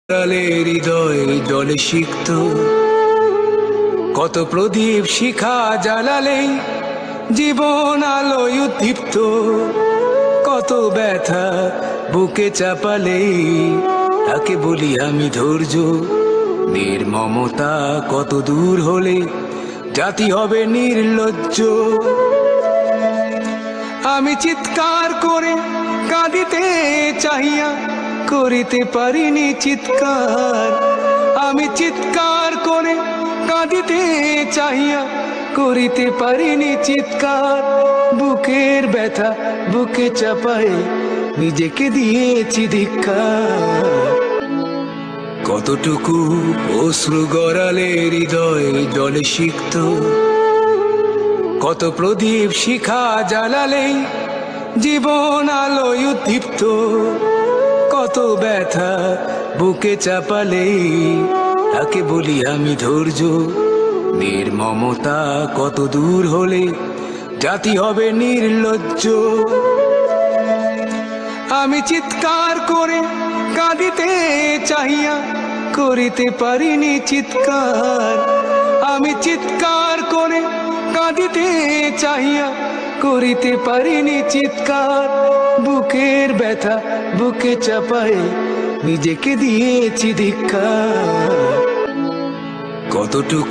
হৃদয় জলে সিক্ত, কত প্রদীপ শিখা জ্বালালে জীবন আলোয় উদ্দীপ্ত, কত ব্যথা বুকে চাপালে তাকে বলি আমি ধৈর্য। নির্মমতা কত দূর হলে জাতি হবে নির্লজ্জ। আমি চিৎকার করে কাঁদিতে চাহিয়া করিতে পারিনি চিৎকার। আমি চিৎকার করে কাঁদিতে চাহিয়া করিতে পারিনি চিৎকার। বুকের ব্যথা বুকে চাপায় নিজেকে দিয়েছি ধিক্কার। কতটুকু অশ্রু গড়ালে হৃদয় জলে সিক্ত, কত প্রদীপ শিখা জ্বালালে জীবন আলোয় উদ্দীপ্ত, কত ব্যথা বুকে চাপালে তাকে বলি আমি ধৈর্য। নির্মমতা কত দূর হলে জাতি হবে নির্লজ্জ। আমি চিৎকার করে কাঁদিতে চাহিয়া করিতে পারিনি চিৎকার। আমি চিৎকার করে কাঁদিতে চাহিয়া করিতে পারিনি চিৎকার। বুকের ব্যথা বুকে চাপায় নিজেকে দিয়েছি ধিক্কার। কতটুকু